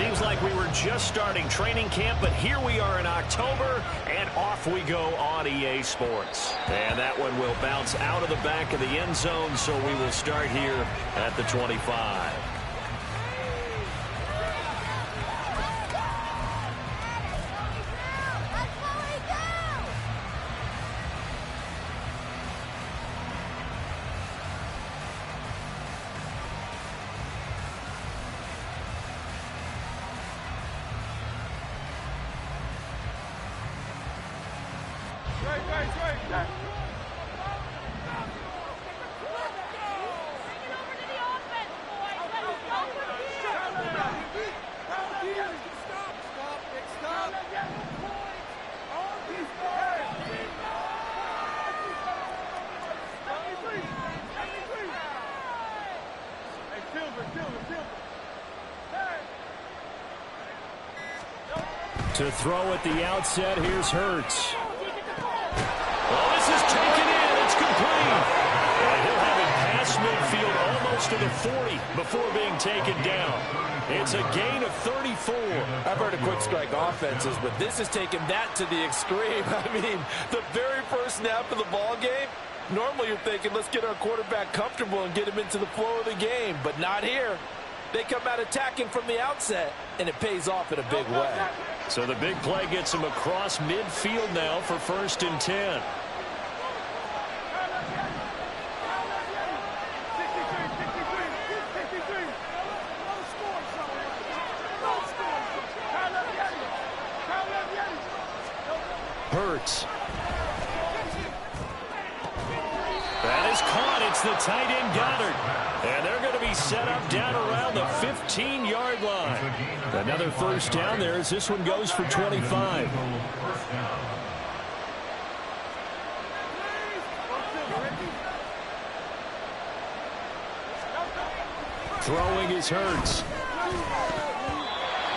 seems like we were just starting training camp, but here we are in October, and off we go on EA Sports. And that one will bounce out of the back of the end zone, so we will start here at the 25. To throw at the outset, here's Hurts. Oh, this is taken in. It's complete. And he'll have it past midfield almost to the 40 before being taken down. It's a gain of 34. I've heard of quick strike offenses, but this has taken that to the extreme. I mean, the very first snap of the ball game, normally you're thinking, let's get our quarterback comfortable and get him into the flow of the game, but not here. They come out attacking from the outset, and it pays off in a big way. So the big play gets him across midfield now for 1st and 10. Hurts. That is caught. It's the tight end Goddard. And they're going to be set up down around the 15-yard line. Another first down there as this one goes for 25. Throwing is Hurts.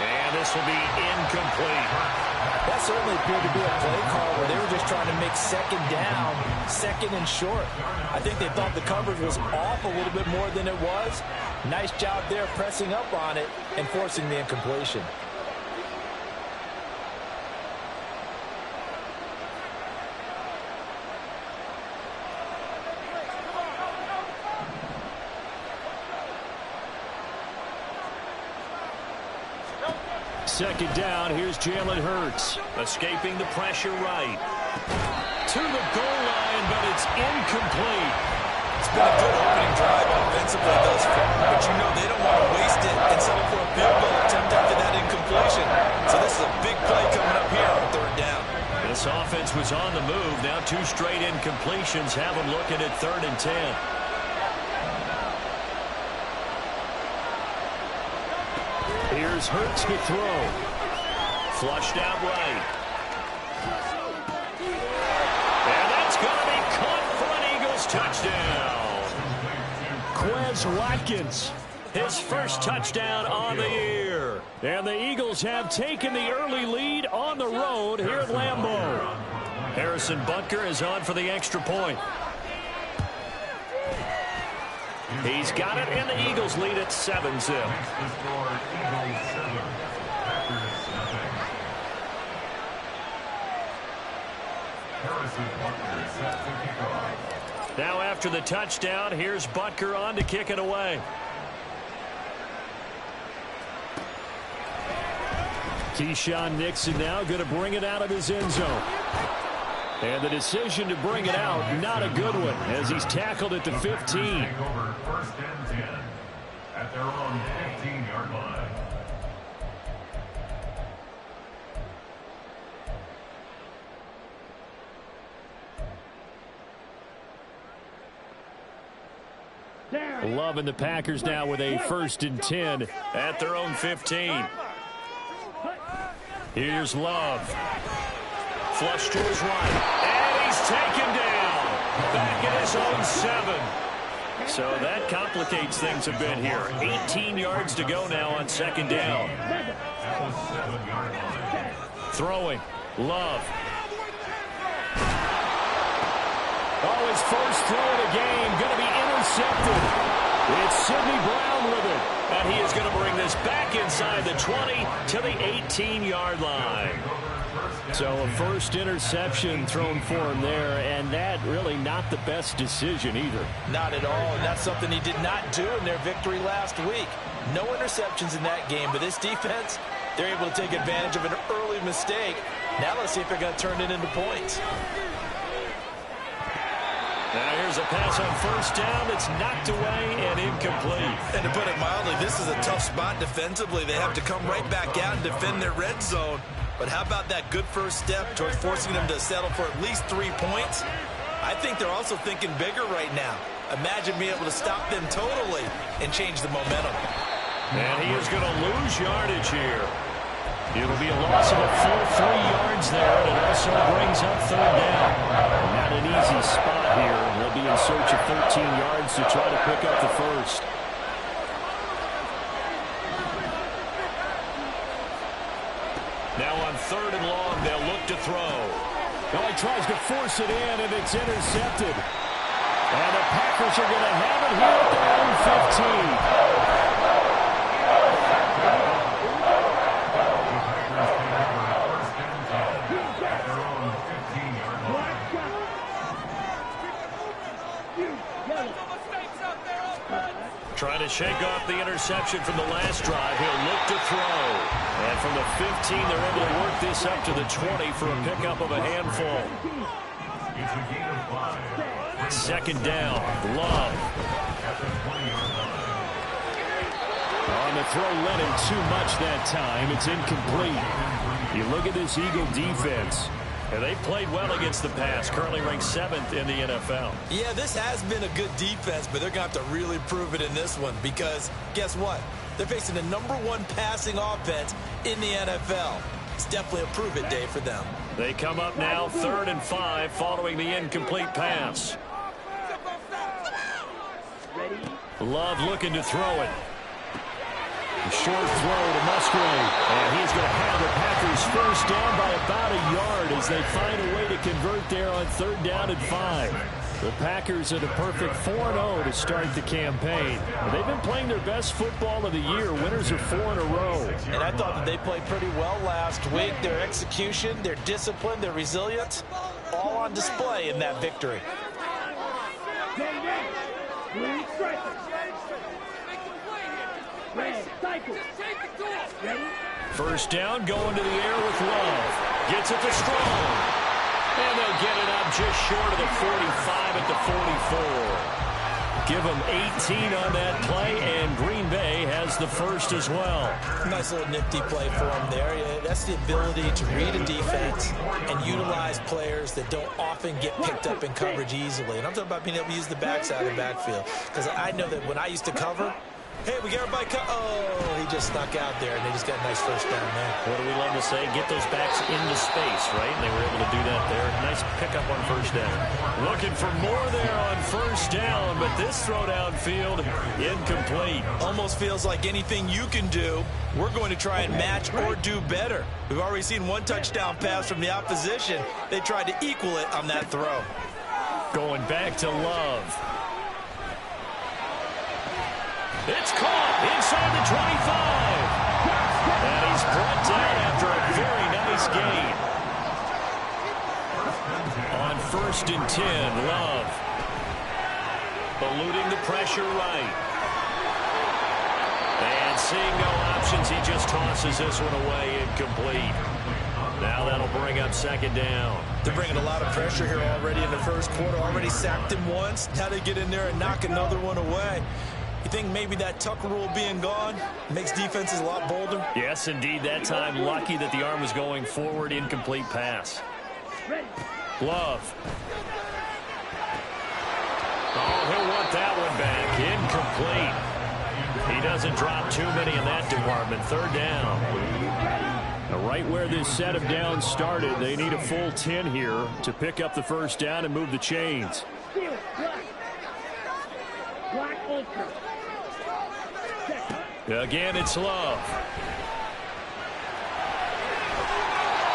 And this will be incomplete. That certainly appeared to be a play call where they were just trying to make second down, second and short. I think they thought the coverage was off a little bit more than it was. Nice job there pressing up on it and forcing the incompletion. Second down, here's Jalen Hurts. Escaping the pressure right. To the goal line, but it's incomplete. It's been a good opening drive offensively thus far, but you know they don't want to waste it and settle for a field goal attempt after that incompletion. So this is a big play coming up here on 3rd down. This offense was on the move. Now 2 straight incompletions have them looking at 3rd and 10. Here's Hurts to throw. Flushed out right. And that's going to be caught for an Eagles touchdown. Quez Watkins, his first touchdown on the year. And the Eagles have taken the early lead on the road here at Lambeau. Harrison Butker is on for the extra point. He's got it, and the Eagles lead at 7-zip. Now after the touchdown, here's Butker on to kick it away. Keyshawn Nixon now going to bring it out of his end zone. And the decision to bring it out, not a good one, as he's tackled at the 15. First and 10 at their own 15-yard line. Loving the Packers now with a 1st and 10 at their own 15. Here's Love. Flush to his right. And he's taken down. Back at his own 7. So that complicates things a bit here. 18 yards to go now on 2nd down. Throwing. Love. Oh, his first throw of the game going to be intercepted. It's Sidney Brown with it. And he is going to bring this back inside the 20 to the 18-yard line. So a first interception thrown for him there, and that really not the best decision either. Not at all, and that's something he did not do in their victory last week. No interceptions in that game, but this defense, they're able to take advantage of an early mistake. Now let's see if they're going to turn it into points. Now here's a pass on first down that's knocked away and incomplete. And to put it mildly, this is a tough spot defensively. They have to come right back out and defend their red zone. But how about that good first step towards forcing them to settle for at least 3 points? I think they're also thinking bigger right now. Imagine being able to stop them totally and change the momentum. And he is going to lose yardage here. It'll be a loss of a full 3 yards there, and it also brings up third down. Not an easy spot here. They'll be in search of 13 yards to try to pick up the first. Now on third and long, they'll look to throw. Well, he tries to force it in, and it's intercepted. And the Packers are going to have it here at their own 15. Trying to shake off the interception from the last drive. He'll look to throw. And from the 15, they're able to work this up to the 20 for a pickup of a handful. Second down, Love. On the throw, led him too much that time. It's incomplete. You look at this Eagle defense. And they played well against the pass, currently ranked 7th in the NFL. Yeah, this has been a good defense, but they're going to have to really prove it in this one because guess what? They're facing the #1 passing offense in the NFL. It's definitely a prove-it day for them. They come up now 3rd and 5 following the incomplete pass. Love looking to throw it. A short throw to Musgrave, and he's going to have the Packers first down by about a yard as they find a way to convert there on 3rd down and 5. The Packers at a perfect 4-0 to start the campaign. They've been playing their best football of the year. Winners are 4 in a row. And I thought that they played pretty well last week. Their execution, their discipline, their resilience, all on display in that victory. First down, going to the air with Love. Gets it to Strong. And they'll get it up just short of the 45 at the 44. Give them 18 on that play, and Green Bay has the first as well. Nice little nifty play for them there. Yeah, that's the ability to read a defense and utilize players that don't often get picked up in coverage easily. And I'm talking about being able to use the backside of the backfield. Because I know that when I used to cover, hey, we got everybody oh, he just snuck out there, and they just got a nice first down there. What do we love to say? Get those backs into space, right? And they were able to do that there. Nice pickup on first down. Looking for more there on first down, but this throw downfield, incomplete. Almost feels like anything you can do, we're going to try and match or do better. We've already seen one touchdown pass from the opposition. They tried to equal it on that throw. Going back to Love. It's caught inside the 25. And he's brought down after a very nice gain. On 1st and 10, Love. Eluding the pressure right. And seeing no options, he just tosses this one away, incomplete. Now that'll bring up 2nd down. They're bringing a lot of pressure here already in the first quarter. Already sacked him once. Now they get in there and knock another one away. You think maybe that Tucker rule being gone makes defenses a lot bolder? Yes, indeed. That time, lucky that the arm was going forward. Incomplete pass. Love. Oh, he'll want that one back. Incomplete. He doesn't drop too many in that department. 3rd down. Now, right where this set of downs started, they need a full 10 here to pick up the first down and move the chains. Again, it's Love.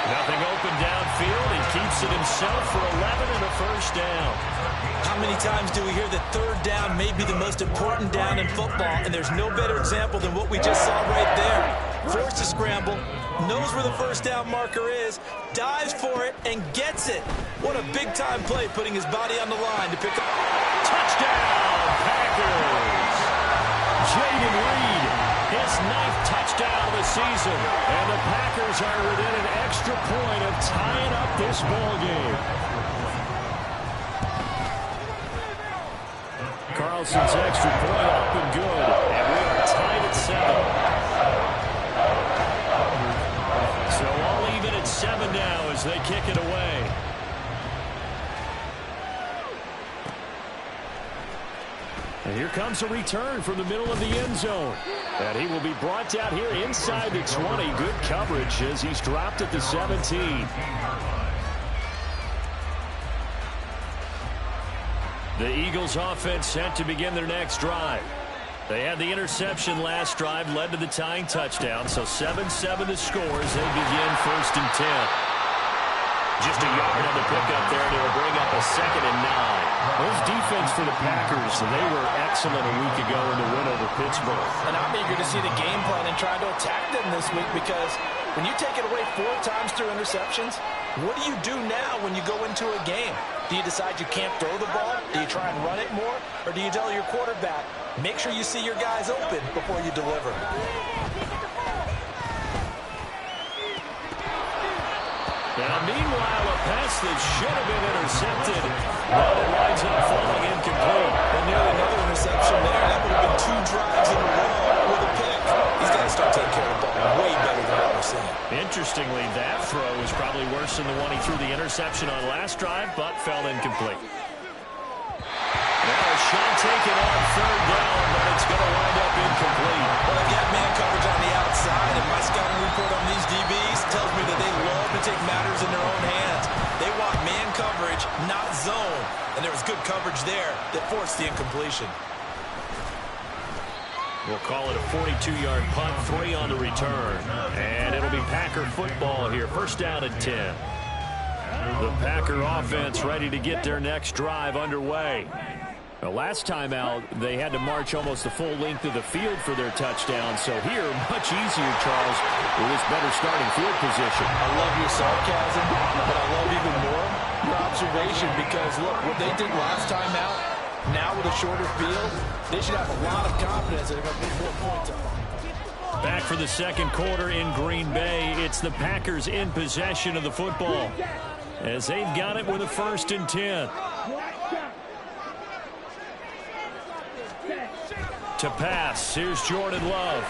Nothing open field. He keeps it himself for 11 and a first down. How many times do we hear that third down may be the most important down in football, and there's no better example than what we just saw right there. Forced to scramble, knows where the first down marker is, dives for it, and gets it. What a big-time play, putting his body on the line to pick up. Touchdown, Packers! Jayden Reed, his 9th touchdown of the season. And the Packers are within an extra point of tying up this ball game. Carlson's extra point up and good. And we are tied at 7. So all even at 7 now as they kick it away. And here comes a return from the middle of the end zone. And he will be brought down here inside the 20. Good coverage as he's dropped at the 17. The Eagles offense set to begin their next drive. They had the interception last drive, led to the tying touchdown. So 7-7 the score as they begin 1st and 10. Just a yard on the pickup there, and it'll bring up a 2nd and 9. Those defense for the Packers, they were excellent a week ago in the win over Pittsburgh. And I'm eager to see the game plan and try to attack them this week, because when you take it away 4 times through interceptions, what do you do now when you go into a game? Do you decide you can't throw the ball? Do you try and run it more? Or do you tell your quarterback, make sure you see your guys open before you deliver? Now, meanwhile, a pass that should have been intercepted, but it winds up falling incomplete. And nearly another interception there. That would have been 2 drives in a row with a pick. He's got to start taking care of the ball way better than what we're seeing. Interestingly, that throw was probably worse than the one he threw the interception on last drive, but fell incomplete. Now a shot taken on 3rd down, but it's going to wind up incomplete. Well, they've got man coverage on the outside, and my scouting report on these DBs tells me that they love to take matters in their own hands. They want man coverage, not zone. And there was good coverage there that forced the incompletion. We'll call it a 42-yard punt, 3 on the return. And it'll be Packer football here. 1st down and 10. The Packer offense ready to get their next drive underway. The last time out, they had to march almost the full length of the field for their touchdown. So here, much easier, Charles, with this better starting field position. I love your sarcasm, but I love even more your observation, because, look, what they did last time out, now with a shorter field, they should have a lot of confidence that they're going to put 4 points up. Back for the 2nd quarter in Green Bay. It's the Packers in possession of the football, as they've got it with a 1st and 10. To pass, here's Jordan Love.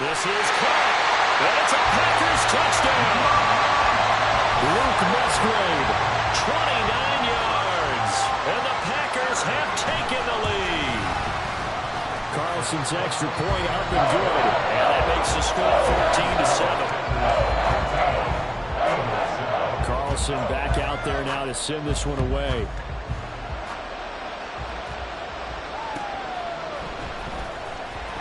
This is caught, and it's a Packers touchdown. Luke Musgrave, 29 yards, and the Packers have taken the lead. Carlson's extra point up and good, and that makes the score 14-7. Carlson back out there now to send this one away.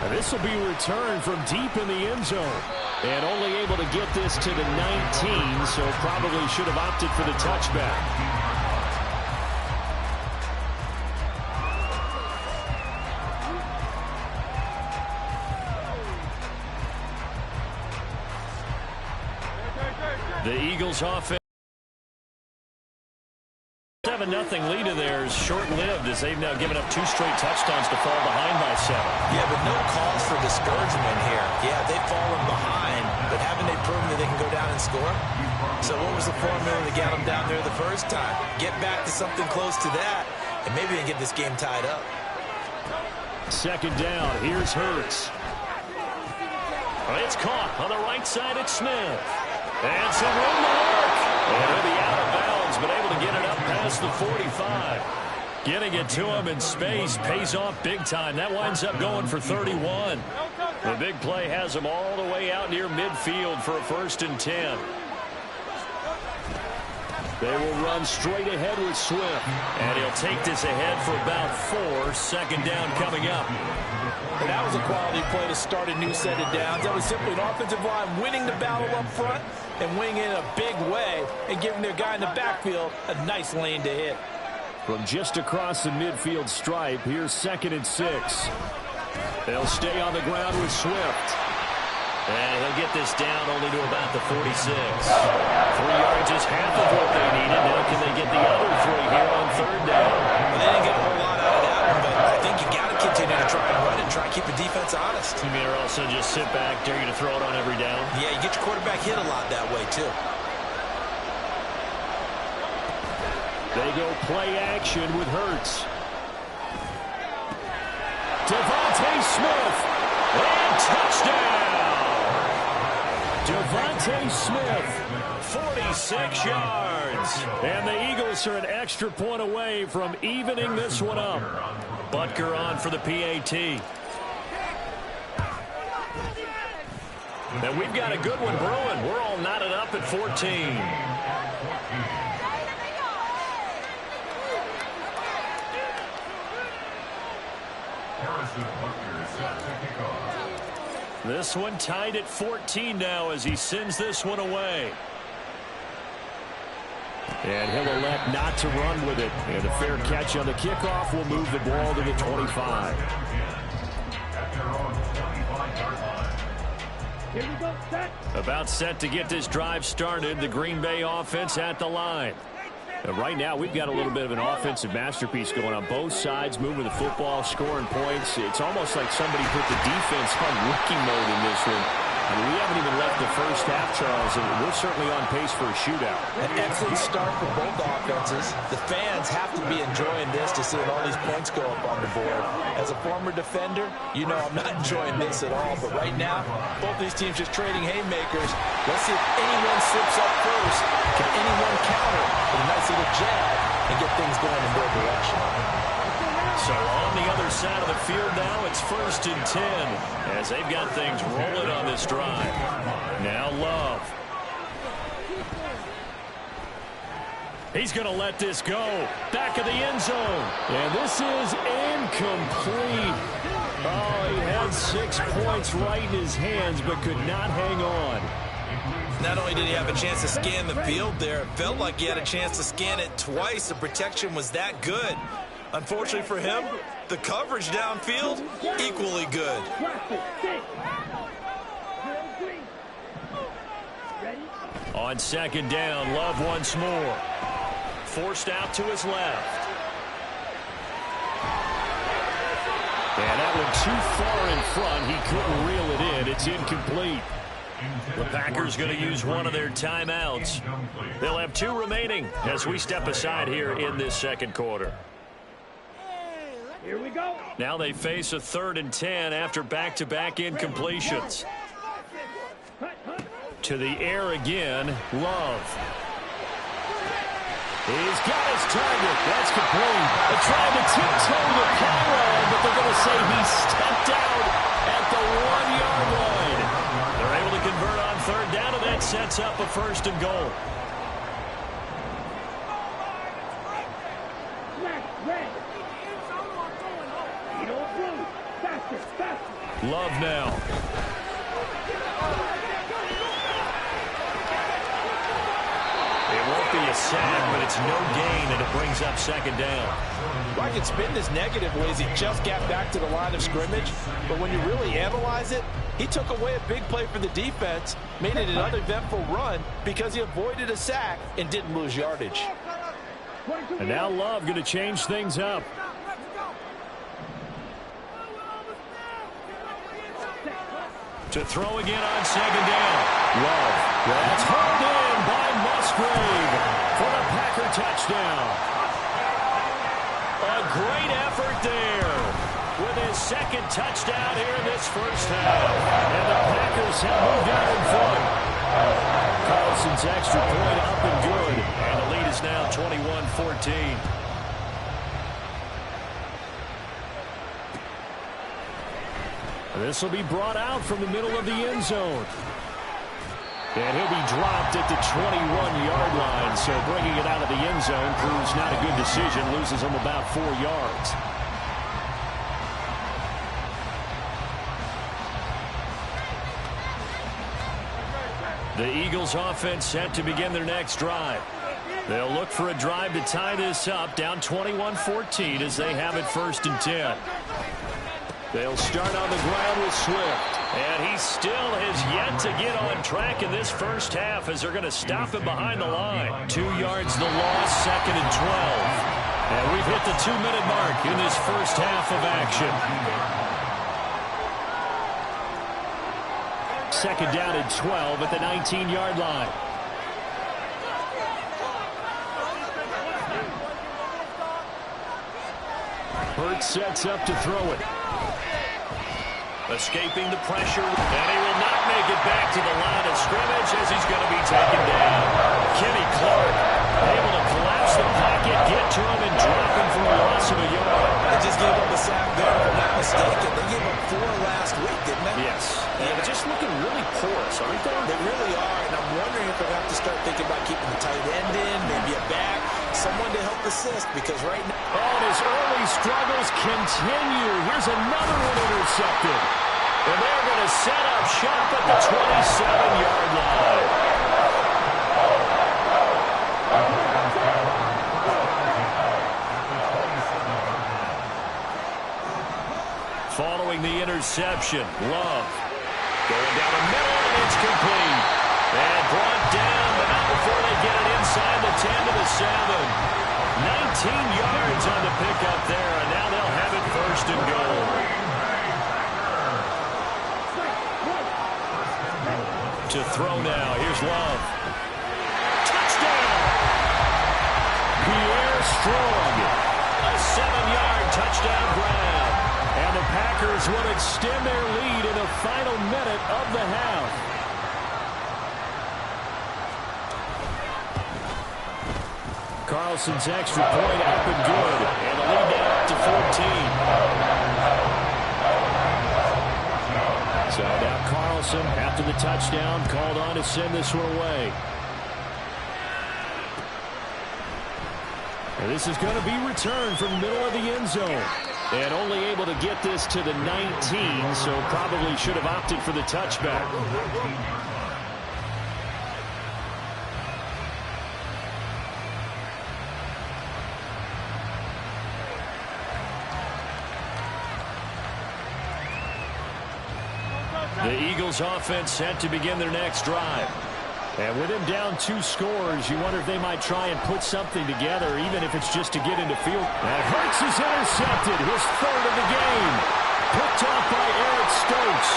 And this will be returned from deep in the end zone. And only able to get this to the 19, so probably should have opted for the touchback. The Eagles offense. 7-0 lead of theirs short-lived, as they've now given up 2 straight touchdowns to fall behind by 7. Yeah, but no cause for discouragement here. Yeah, they've fallen behind, but haven't they proven that they can go down and score? So what was the formula to get them down there the first time? Get back to something close to that, and maybe they get this game tied up. 2nd down, here's Hurts. It's caught on the right side at Smith. And some room to work. And he'll be out of bounds, but able to get it up past the 45. Getting it to him in space pays off big time. That winds up going for 31. The big play has him all the way out near midfield for a 1st and 10. They will run straight ahead with Swift. And he'll take this ahead for about 4. Second down coming up. And that was a quality play to start a new set of downs. That was simply an offensive line winning the battle up front and winning in a big way and giving their guy in the backfield a nice lane to hit. From just across the midfield stripe, here's 2nd and 6. They'll stay on the ground with Swift. And he'll get this down only to about the 46. 3 yards is half of what they needed. Now can they get the other 3 here on 3rd down? Well, they didn't get a whole lot out of that one, but I think you got to continue to try and run and try and keep the defense honest. You mean, or also just sit back, dare you to throw it on every down? Yeah, you get your quarterback hit a lot that way, too. They go play action with Hurts. Devontae Smith. And touchdown! Devontae Smith, 46 yards. And the Eagles are an extra point away from evening this one up. Butker on for the PAT. And we've got a good one brewing. We're all knotted up at 14. This one tied at 14 now as he sends this one away. And he'll elect not to run with it. And a fair catch on the kickoff will move the ball to the 25. Here we go, set. About set to get this drive started. The Green Bay offense at the line. Right now, we've got a little bit of an offensive masterpiece going on both sides, moving the football, scoring points. It's almost like somebody put the defense on rookie mode in this one. I mean, we haven't even left the first half, Charles, and we're certainly on pace for a shootout. An excellent start for both offenses. The fans have to be enjoying this to see all these points go up on the board. As a former defender, you know I'm not enjoying this at all. But right now, both these teams just trading haymakers. Let's see if anyone slips up first. Can anyone counter with a nice little jab and get things going in their direction? So on the other side of the field now, it's 1st and 10 as they've got things rolling on this drive. Now Love. He's going to let this go. Back of the end zone. And this is incomplete. Oh, he had 6 points right in his hands but could not hang on. Not only did he have a chance to scan the field there, it felt like he had a chance to scan it twice. The protection was that good. Unfortunately for him, the coverage downfield, equally good. On 2nd down, Love once more. Forced out to his left. And that one too far in front. He couldn't reel it in. It's incomplete. The Packers going to use one of their timeouts. They'll have 2 remaining as we step aside here in this 2nd quarter. Here we go. Now they face a 3rd and 10 after back-to-back incompletions. To the air again, Love. He's got his target. That's complete. They're trying to tiptoe the pylon, but they're going to say he stepped out at the 1-yard line. They're able to convert on 3rd down, and that sets up a 1st and goal. Love now. It won't be a sack, but it's no gain, and it brings up 2nd down. I can spin this negative ways. He just got back to the line of scrimmage, but when you really analyze it, he took away a big play for the defense, made it an uneventful run because he avoided a sack and didn't lose yardage. And now Love going to change things up. To throw again on 2nd down. Love. That's hauled in by Musgrave for the Packer touchdown. A great effort there with his 2nd touchdown here in this 1st half. And the Packers have moved out in front. Carlson's extra point up and good. And the lead is now 21-14. This will be brought out from the middle of the end zone. And he'll be dropped at the 21-yard line. So bringing it out of the end zone proves not a good decision. Loses him about 4 yards. The Eagles offense set to begin their next drive. They'll look for a drive to tie this up, down 21-14 as they have it 1st and 10. They'll start on the ground with Swift. And he still has yet to get on track in this first half as they're going to stop him behind the line. 2 yards the loss, 2nd and 12. And we've hit the 2-minute mark in this first half of action. 2nd down and 12 at the 19-yard line. Hurts sets up to throw it. Escaping the pressure, and he will not make it back to the line of scrimmage as he's going to be taken down. Kenny Clark able to collapse the pocket, get to him, and drop him for a loss of a yard. They just gave up a sack there, if I'm not mistaken. They gave up 4 last week, didn't they? Yes. And just looking really porous, aren't they? They really are, and I'm wondering if they're going to have to start thinking about keeping the tight end in, maybe a back, someone to help assist, because right now... And his early struggles continue. Here's another one intercepted. And they're going to set up shop at the 27-yard line. Following the interception, Love going down the middle, and it's complete. And brought down, but not before they get it inside the 10 to the 7. 19 yards on the pickup there, and now they'll have it 1st and goal. To throw now, here's Love. Touchdown! Pierre Strong. A 7-yard touchdown grab. And the Packers will extend their lead in the final minute of the half. Carlson's extra point up and good. And the lead now up to 14. So now Carlson, after the touchdown, called on to send this one away. And this is going to be returned from the middle of the end zone. And only able to get this to the 19, so probably should have opted for the touchback. The Eagles offense set to begin their next drive. And with him down 2 scores, you wonder if they might try and put something together, even if it's just to get into field. And Hurts is intercepted, his 3rd of the game. Picked off by Eric Stokes.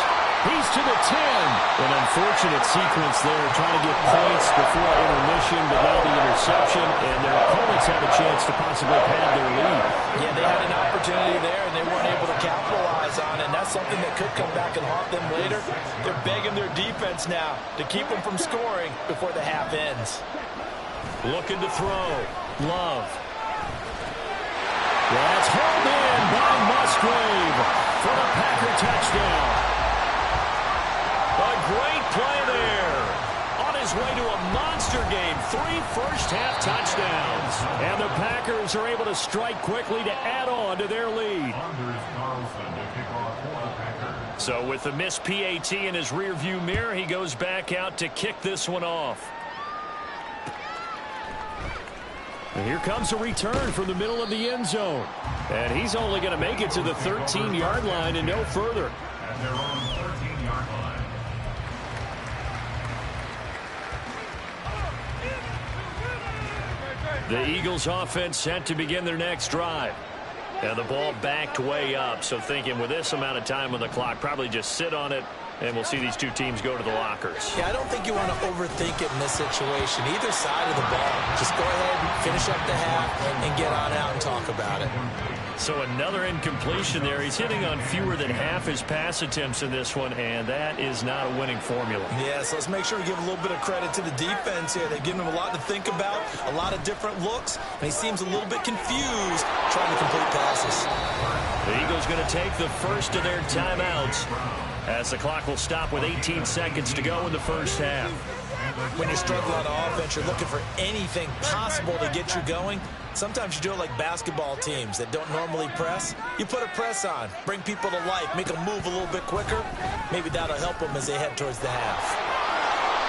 He's to the 10. An unfortunate sequence there, trying to get points before intermission, but now the interception, and their opponents have a chance to possibly pad their lead. Yeah, they had an opportunity there, and they weren't able to capitalize on it, and that's something that could come back and haunt them later. They're begging their defense now to keep them from scoring before the half ends. Looking to throw. Love. That's hauled in by Musgrave for the Packer touchdown. A great play there. On his way to a monster game. 3 first-half touchdowns. And the Packers are able to strike quickly to add on to their lead. So with the missed PAT in his rearview mirror, he goes back out to kick this one off. And here comes a return from the middle of the end zone. And he's only going to make it to the 13-yard line and no further. At their own 13-yard line. The Eagles offense set to begin their next drive. And the ball backed way up, so thinking with this amount of time on the clock, probably just sit on it, and we'll see these two teams go to the lockers. Yeah, I don't think you want to overthink it in this situation. Either side of the ball. Just go ahead, finish up the half, and get on out and talk about it. So another incompletion there. He's hitting on fewer than half his pass attempts in this one, and that is not a winning formula. Yeah, so let's make sure we give a little bit of credit to the defense here. They've given him a lot to think about, a lot of different looks, and he seems a little bit confused trying to complete passes. The Eagles going to take the first of their timeouts as the clock will stop with 18 seconds to go in the first half. When you struggle on offense, you're looking for anything possible to get you going. Sometimes you do it like basketball teams that don't normally press. You put a press on, bring people to life, make them move a little bit quicker. Maybe that'll help them as they head towards the half.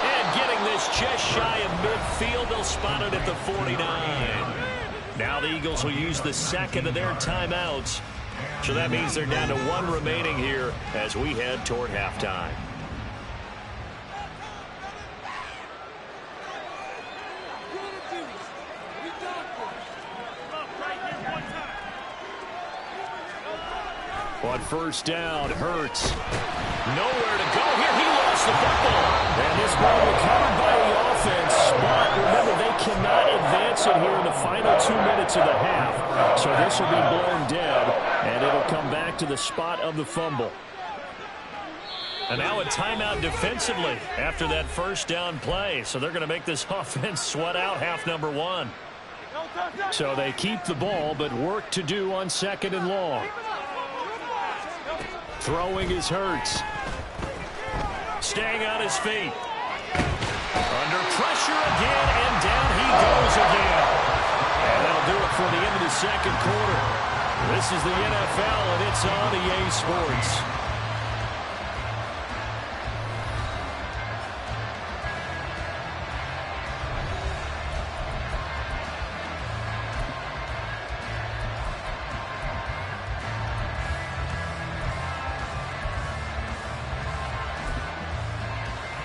And getting this just shy of midfield, they'll spot it at the 49. Now the Eagles will use the second of their timeouts. So that means they're down to one remaining here as we head toward halftime. On first down, Hurts. Nowhere to go here. He lost the football. And this ball recovered by the offense. But remember, they cannot advance it here in the final 2 minutes of the half. So this will be blown dead, and it'll come back to the spot of the fumble. And now a timeout defensively after that first down play. So they're going to make this offense sweat out half number one. So they keep the ball, but work to do on second and long. Throwing is Hurts. Staying on his feet. Under pressure again, and down he goes again. And that'll do it for the end of the second quarter. This is the NFL, and it's on EA Sports.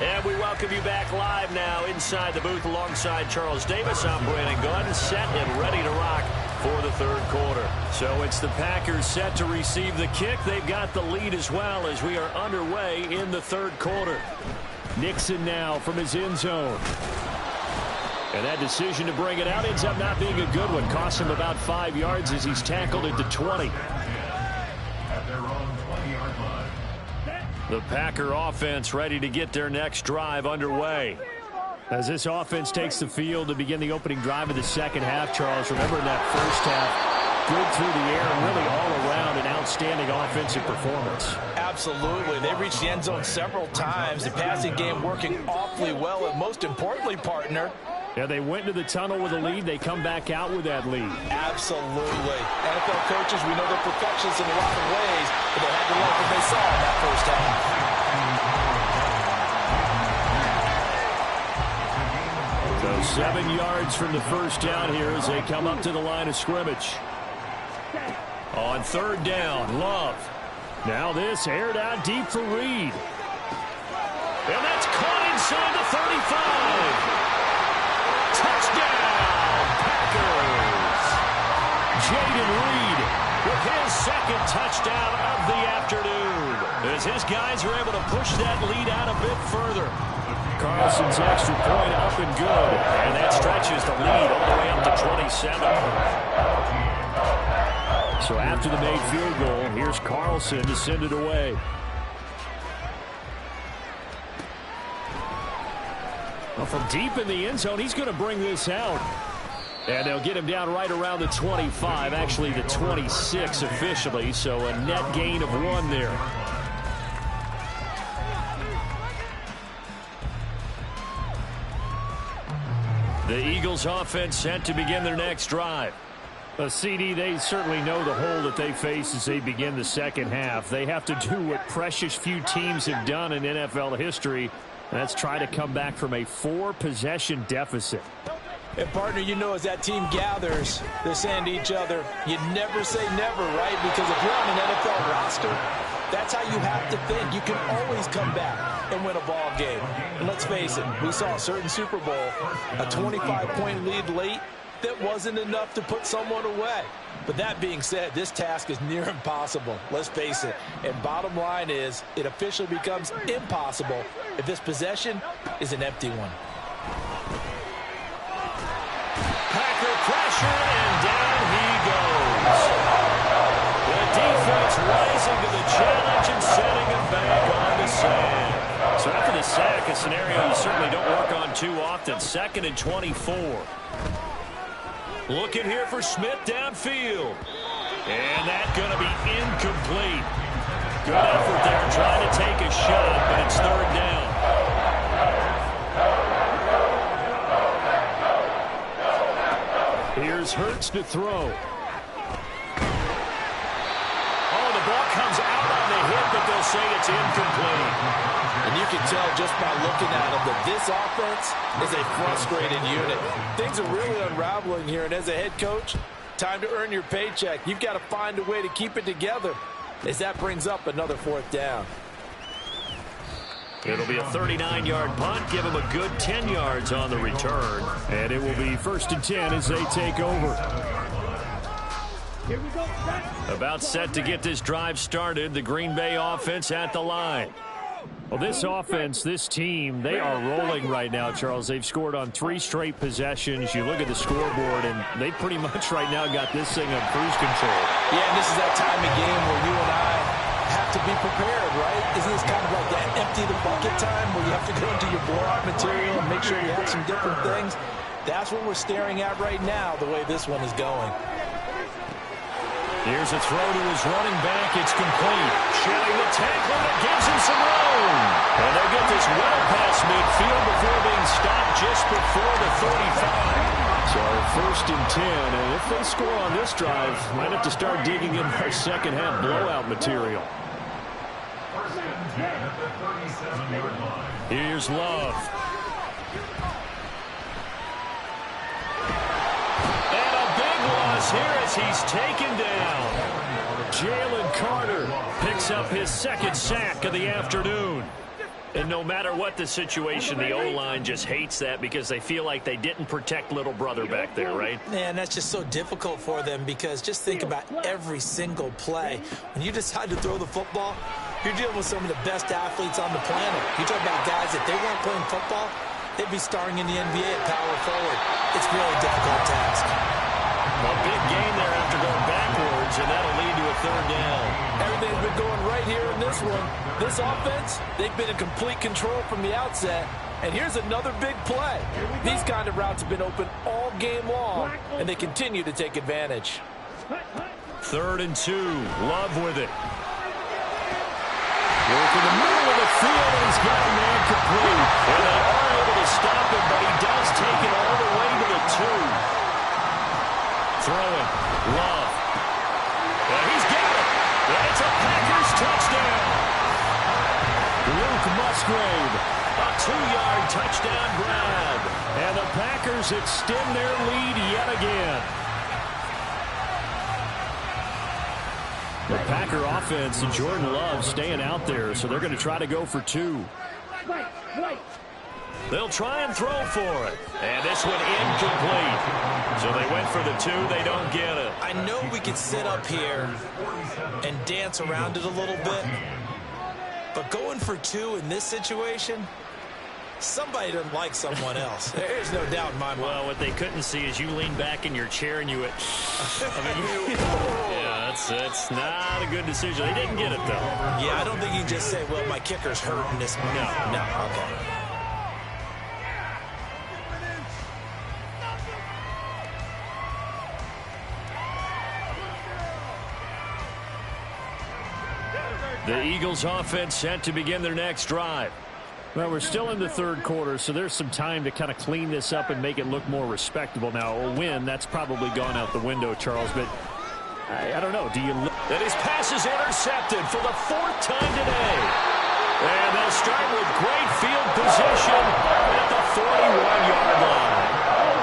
And we welcome you back live now inside the booth alongside Charles Davis. I'm Brandon Gunn, set and ready to rock for the third quarter. So it's the Packers set to receive the kick. They've got the lead as well as we are underway in the third quarter. Nixon now from his end zone. And that decision to bring it out ends up not being a good one. Costs him about 5 yards as he's tackled at the 20. At their own 20-yard line. The Packer offense ready to get their next drive underway. As this offense takes the field to begin the opening drive of the second half, Charles, remember in that first half, good through the air and really all around an outstanding offensive performance. Absolutely. They reached the end zone several times. The passing game working awfully well, and most importantly, partner, yeah, they went into the tunnel with a lead. They come back out with that lead. absolutely. NFL coaches, we know they're perfectionists in a lot of ways, but they had to like what they saw in that first half. So 7 yards from the first down here as they come up to the line of scrimmage. On third down, Love. Now this aired out deep for Reed. And that's caught inside the 35. Touchdown, Packers. Jaden Reed with his second touchdown of the afternoon. As his guys are able to push that lead out a bit further. Carlson's extra point up and good. And that stretches the lead all the way up to 27. So after the made field goal, here's Carlson to send it away. Well, from deep in the end zone, he's going to bring this out. And they'll get him down right around the 25, actually the 26 officially, so a net gain of 1 there. The Eagles offense set to begin their next drive. CD, they certainly know the hole that they face as they begin the second half. They have to do what precious few teams have done in NFL history. That's try to come back from a 4-possession deficit. And, partner, you know as that team gathers, they're saying to each other, you never say never, right? Because if you're on an NFL roster, that's how you have to think. You can always come back and win a ball game. And let's face it, we saw a certain Super Bowl, a 25-point lead late, that wasn't enough to put someone away. But that being said, this task is near impossible. Let's face it. And bottom line is, it officially becomes impossible if this possession is an empty one. Packer pressure, and down he goes. The defense rising to the challenge and setting him back on the sand. So after the sack, a scenario you certainly don't work on too often. 2nd and 24. Looking here for Smith downfield. And that's going to be incomplete. Good effort there trying to take a shot, but it's third down. Here's Hurts to throw. Oh, the ball comes out on the hit, but they'll say it's incomplete. And you can tell just by looking at them that this offense is a frustrated unit. Things are really unraveling here, and as a head coach, time to earn your paycheck. You've got to find a way to keep it together as that brings up another 4th down. It'll be a 39-yard punt. Give them a good 10 yards on the return. And it will be 1st and 10 as they take over. Here we go. About set to get this drive started. The Green Bay offense at the line. Well, this offense, this team, they are rolling right now, Charles. They've scored on 3 straight possessions. You look at the scoreboard, and they pretty much right now got this thing on cruise control. Yeah, and this is that time of game where you and I have to be prepared, right? Isn't this kind of like that empty the bucket time where you have to go into your blowout material and make sure you have some different things? That's what we're staring at right now, the way this one is going. Here's a throw to his running back. It's complete. Shedding the tackle that gives him some room. And they'll get this well past midfield before being stopped just before the 35. So 1st and 10. And if they score on this drive, might have to start digging in our second half blowout material. 1st and 10 at the 37-yard line. Here's Love. Here as he's taken down. Jalen Carter picks up his 2nd sack of the afternoon. And no matter what the situation, the O-line just hates that because they feel like they didn't protect little brother back there, right? Man, that's just so difficult for them because just think about every single play. When you decide to throw the football, you're dealing with some of the best athletes on the planet. You talk about guys, if they weren't playing football, they'd be starring in the NBA at power forward. It's a really difficult task. A big gain there after going backwards, and that'll lead to a 3rd down. Everything's been going right here in this one. This offense, they've been in complete control from the outset. And here's another big play. These kind of routes have been open all game long, and they continue to take advantage. 3rd and 2. Love with it. Work in the middle of the field, and he's got a man complete. And they are able to stop him, but he does take it all the way to the 2. Throwing. Love. And he's got it. And it's a Packers touchdown. Luke Musgrave. A 2-yard touchdown grab. And the Packers extend their lead yet again. The Packer offense and Jordan Love staying out there, so they're going to try to go for 2. They'll try and throw for it. And this one incomplete. So they went for the 2. They don't get it. I know we could sit up here and dance around it a little bit, but going for 2 in this situation, somebody doesn't like someone else. There's no doubt in my mind. Well, what they couldn't see is you lean back in your chair and you went, yeah, that's not a good decision. They didn't get it, though. Yeah, I don't think you can just say, well, my kicker's hurting this. No, okay. The Eagles offense set to begin their next drive. Well, we're still in the 3rd quarter, so there's some time to kind of clean this up and make it look more respectable. Now, a win, that's probably gone out the window, Charles, but I don't know. Do you look? And his pass is intercepted for the 4th time today. And they'll start with great field position at the 41-yard line.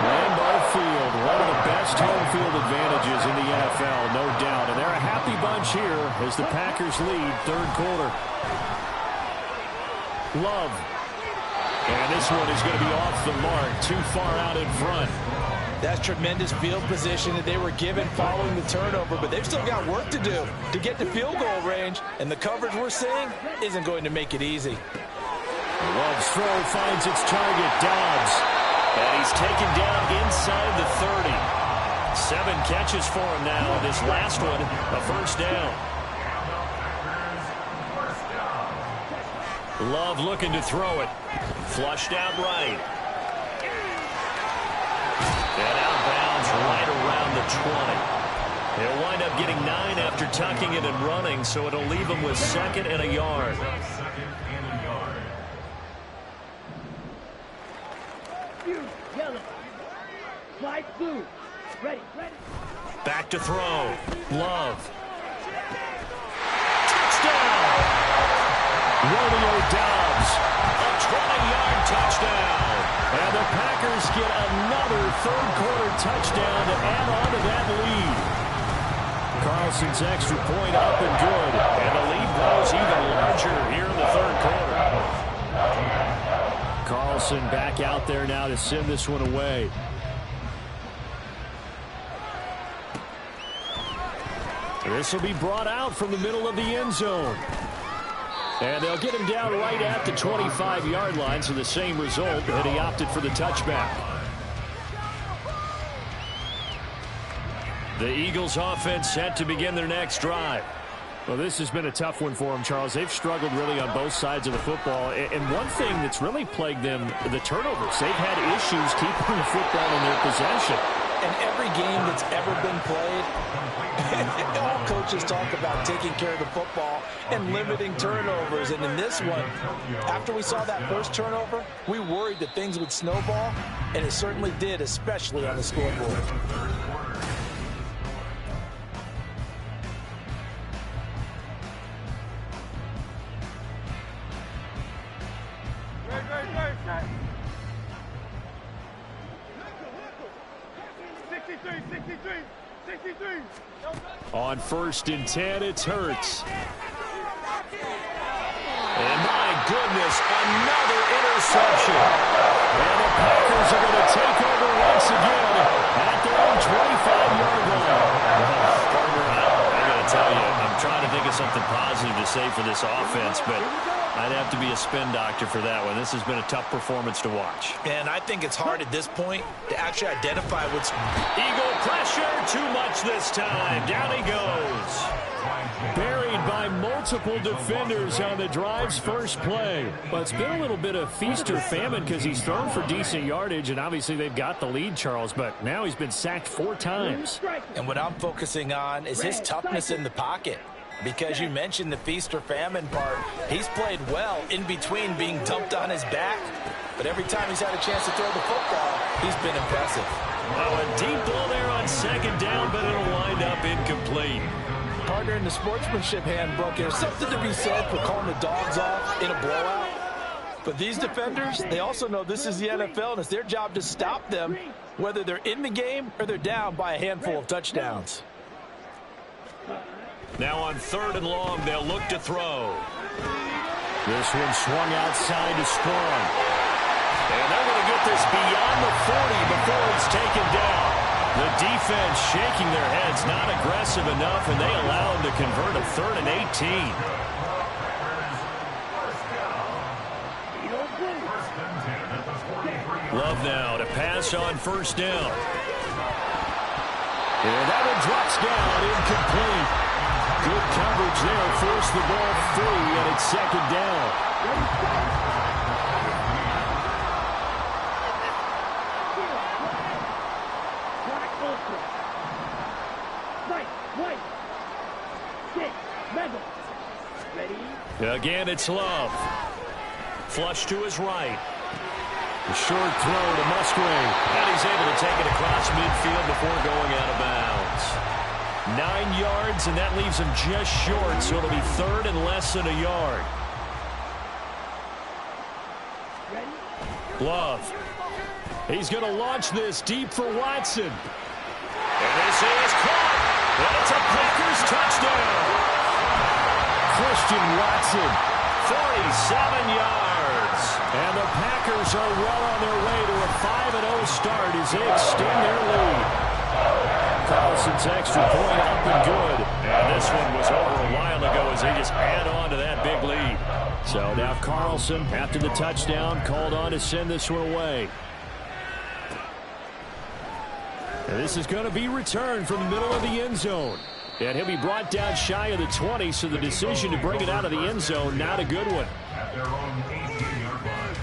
Lambeau Field, one of the best home field advantages in the NFL, no doubt. And they're a happy bunch here as the Packers lead 3rd quarter. Love. And this one is going to be off the mark, too far out in front. That's tremendous field position that they were given following the turnover, but they've still got work to do to get to field goal range, and the coverage we're seeing isn't going to make it easy. Love's throw finds its target, Dobbs. And he's taken down inside the 30. 7 catches for him now. This last one, a 1st down. Love looking to throw it. Flushed out right. And outbounds right around the 20. He'll wind up getting 9 after tucking it and running, so it'll leave him with 2nd and a yard. Yellow. Slide 2. Back to throw. Love. Touchdown! Romeo Doubs. A 20-yard touchdown. And the Packers get another third-quarter touchdown to add on to that lead. Carlson's extra point up and good. And the lead grows even larger here in the third quarter. Carlson back out there now to send this one away. This will be brought out from the middle of the end zone. And they'll get him down right at the 25-yard line, so the same result, and he opted for the touchback. The Eagles offense set to begin their next drive. Well, this has been a tough one for them, Charles. They've struggled really on both sides of the football. And one thing that's really plagued them, the turnovers. They've had issues keeping the football in their possession. And every game that's ever been played, all coaches talk about taking care of the football and limiting turnovers. And in this one, after we saw that first turnover, we worried that things would snowball, and it certainly did, especially on the scoreboard. On 1st and 10, it's Hurts. And my goodness, another interception. And the Packers are going to take over once again at their own 25-yard line. I got to tell you, I'm trying to think of something positive to say for this offense, but I'd have to be a spin doctor for that one. This has been a tough performance to watch. And I think it's hard at this point to actually identify what's... Eagle pressure, too much this time. Down he goes. Buried by multiple defenders on the drive's first play. Well, it's been a little bit of feast or famine because he's thrown for decent yardage, and obviously they've got the lead, Charles, but now he's been sacked 4 times. And what I'm focusing on is his toughness in the pocket. Because you mentioned the feast or famine part. He's played well in between being dumped on his back. But every time he's had a chance to throw the football, he's been impressive. Oh, a deep ball there on 2nd down, but it'll wind up incomplete. Partner, in the sportsmanship handbook, there's something to be said for calling the dogs off in a blowout. But these defenders, they also know this is the NFL, and it's their job to stop them, whether they're in the game or they're down by a handful of touchdowns. Now on 3rd and long, they'll look to throw. This one swung outside to Strong. And they're going to get this beyond the 40 before it's taken down. The defense shaking their heads, not aggressive enough, and they allow them to convert a 3rd and 18. Love now to pass on 1st down. And that one drops down, incomplete. Good coverage there, forced the ball free, and it's 2nd down. Again, it's Love. Flush to his right. A short throw to Musgrave. And he's able to take it across midfield before going out of bounds. 9 yards, and that leaves him just short, so it'll be 3rd and less than a yard. Love. He's going to launch this deep for Watson. And this is caught. And it's a Packers touchdown. Christian Watson, 47 yards. And the Packers are well on their way to a 5-0 start as they extend their lead. Carlson's extra point up and good. And this one was over a while ago as they just add on to that big lead. So now Carlson, after the touchdown, called on to send this one away. And this is going to be returned from the middle of the end zone. And he'll be brought down shy of the 20, so the decision to bring it out of the end zone, not a good one. At their own 18-yard line.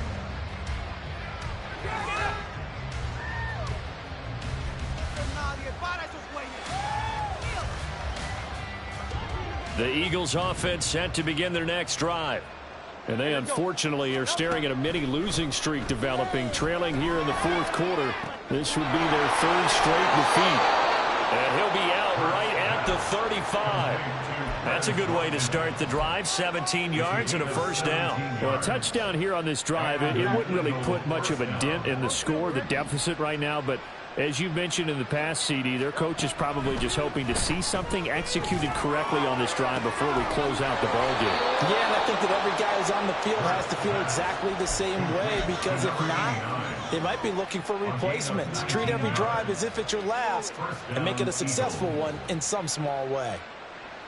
The Eagles offense set to begin their next drive. And they unfortunately are staring at a mini losing streak developing, trailing here in the fourth quarter. This would be their third straight defeat. And he'll be out right at the 35. That's a good way to start the drive. 17 yards and a first down. Well, a touchdown here on this drive, it wouldn't really put much of a dent in the score, the deficit right now, but as you mentioned in the past, CD, their coach is probably just hoping to see something executed correctly on this drive before we close out the ball game. Yeah, and I think that every guy who's on the field has to feel exactly the same way, because if not, they might be looking for replacements. Treat every drive as if it's your last and make it a successful one in some small way.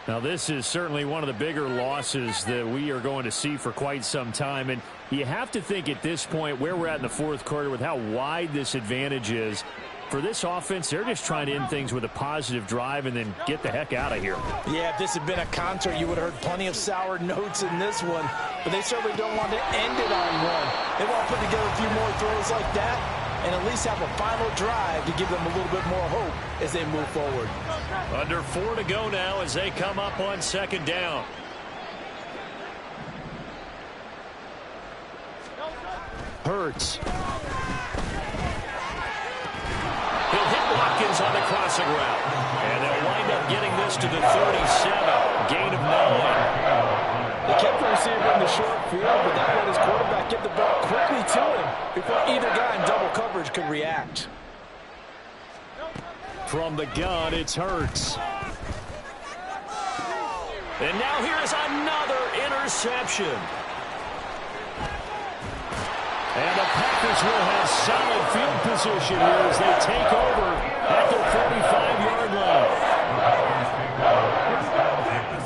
Now, this is certainly one of the bigger losses that we are going to see for quite some time. And you have to think at this point where we're at in the fourth quarter with how wide this advantage is. For this offense, they're just trying to end things with a positive drive and then get the heck out of here. Yeah, if this had been a concert, you would have heard plenty of sour notes in this one. But they certainly don't want to end it on one. They want to put together a few more throws like that and at least have a final drive to give them a little bit more hope as they move forward. Under 4 to go now as they come up on second down. Hurts. He'll hit Watkins on the crossing route. And they'll wind up getting this to the 37. Gain of 9. They kept the receiver in the short field, but that let his quarterback get the ball quickly to him before either guy in double coverage could react. From the gun, it's Hurts. And now here's another interception. And the Packers will have solid field position here as they take over at the 45-yard line.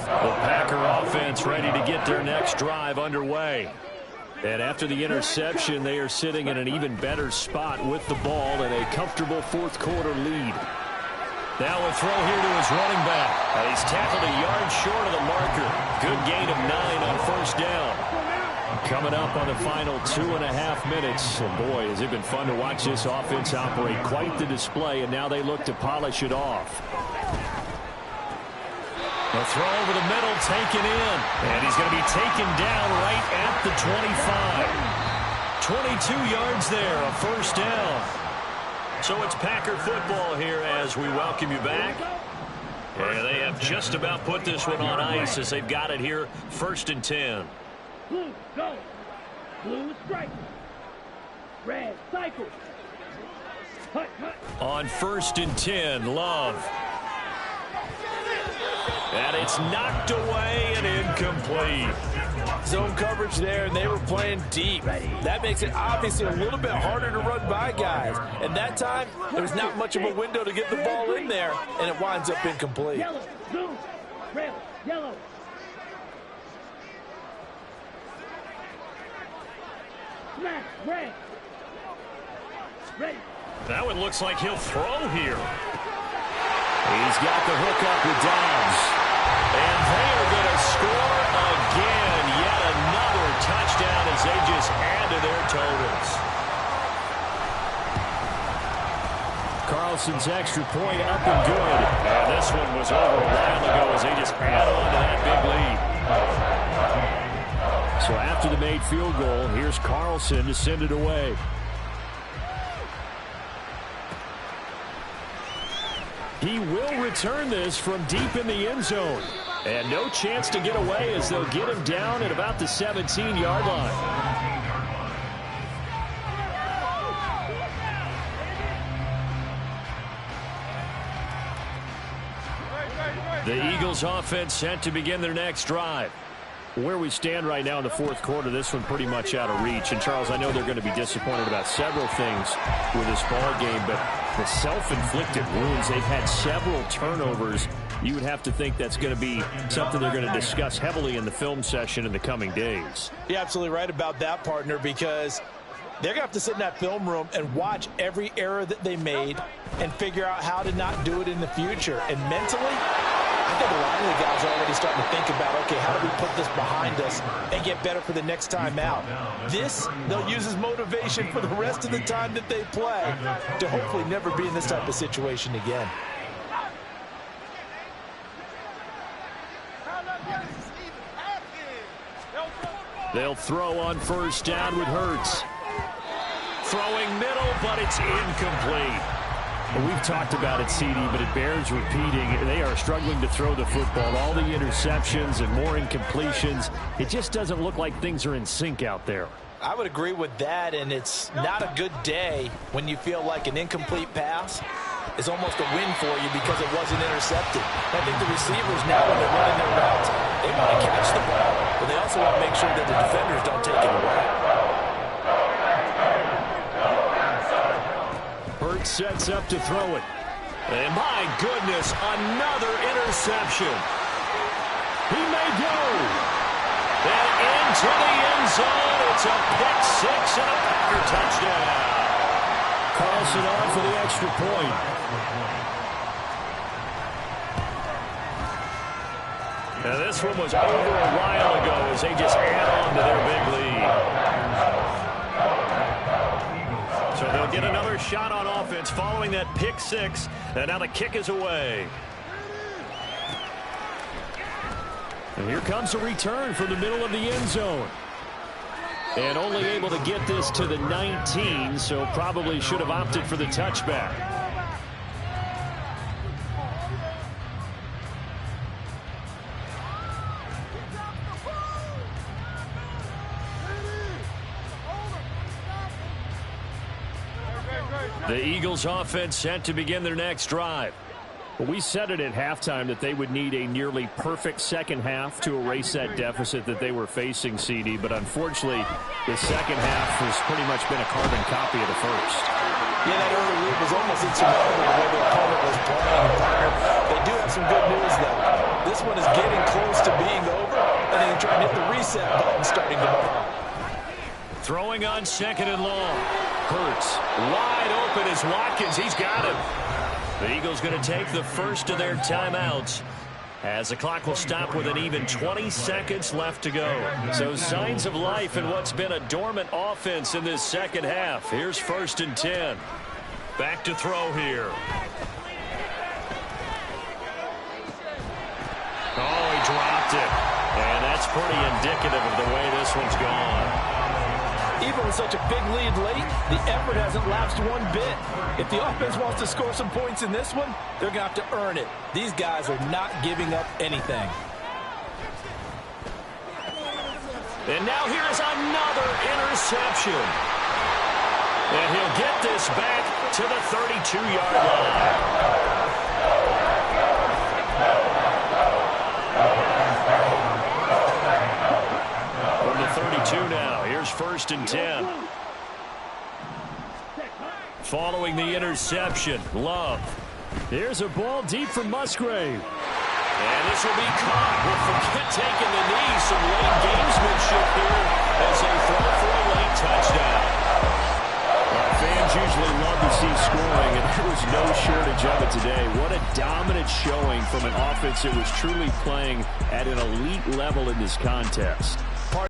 The Packer offense ready to get their next drive underway. And after the interception, they are sitting in an even better spot with the ball and a comfortable fourth quarter lead. Now a throw here to his running back. And he's tackled a yard short of the marker. Good gain of 9 on first down. Coming up on the final 2.5 minutes. And boy, has it been fun to watch this offense operate. Quite the display, and now they look to polish it off. A throw over the middle, taken in. And he's going to be taken down right at the 25. 22 yards there, a first down. So it's Packer football here as we welcome you back. And they have just about put this one on ice as they've got it here, 1st and 10. Blue, go. Blue, strike. Red, cycle. Hut, hut. On 1st and 10, Love. And it's knocked away and incomplete. Zone coverage there, and they were playing deep. That makes it obviously a little bit harder to run by guys. And that time, there's not much of a window to get the ball in there, and it winds up incomplete. Yellow, blue, red, yellow. Smash, red. Ready. That one looks like he'll throw here. He's got the hook up with Dobbs. And they are going to score again. Yet another touchdown as they just add to their totals. Carlson's extra point up and good. And this one was over a while ago as they just add on to that big lead. So after the made field goal, here's Carlson to send it away. He will return this from deep in the end zone. And no chance to get away as they'll get him down at about the 17-yard line. The Eagles offense set to begin their next drive. Where we stand right now in the fourth quarter, this one pretty much out of reach. And, Charles, I know they're going to be disappointed about several things with this ball game, but the self-inflicted wounds, they've had several turnovers. You would have to think that's going to be something they're going to discuss heavily in the film session in the coming days. You're absolutely right about that, partner, because they're going to have to sit in that film room and watch every error that they made and figure out how to not do it in the future. And mentally, I think a lot of the guys are already starting to think about, okay, how do we put this behind us and get better for the next time out? This, they'll use as motivation for the rest of the time that they play to hopefully never be in this type of situation again. They'll throw on first down with Hurts. Throwing middle, but it's incomplete. We've talked about it, CD, but it bears repeating. They are struggling to throw the football. All the interceptions and more incompletions. It just doesn't look like things are in sync out there. I would agree with that, and it's not a good day when you feel like an incomplete pass is almost a win for you because it wasn't intercepted. I think the receivers now, when they're running their routes, they want to catch the ball, but they also want to make sure that the defenders don't take it away. Hurts sets up to throw it. And my goodness, another interception. He may go. And into the end zone. It's a pick six and a Packer touchdown. Carlson on for the extra point. Now this one was over a while ago as they just add on to their big lead. So they'll get another shot on offense following that pick six. And now the kick is away. And here comes a return from the middle of the end zone. And only able to get this to the 19, so probably should have opted for the touchback. The Eagles offense set to begin their next drive. We said it at halftime that they would need a nearly perfect second half to erase that deficit that they were facing, CD. But unfortunately, the second half has pretty much been a carbon copy of the first. Yeah, that early lead was almost insurmountable the way the opponent was playing. They do have some good news, though. This one is getting close to being over, and they're trying to hit the reset button starting tomorrow. Throwing on second and long. Hurts wide open is Watkins. He's got him. The Eagles going to take the first of their timeouts as the clock will stop with an even 20 seconds left to go. So signs of life in what's been a dormant offense in this second half. Here's 1st and 10. Back to throw here. Oh, he dropped it. And that's pretty indicative of the way this one's gone. Even with such a big lead late, the effort hasn't lapsed one bit. If the offense wants to score some points in this one, they're going to have to earn it. These guys are not giving up anything. And now here's another interception. And he'll get this back to the 32-yard line. From the 32 now, here's 1st and 10. Following the interception, Love. Here's a ball deep from Musgrave. And this will be caught. We'll forget taking the knee. Some late gamesmanship here as they throw for a late touchdown. Fans usually love to see scoring, and there was no shortage of it today. What a dominant showing from an offense that was truly playing at an elite level in this contest.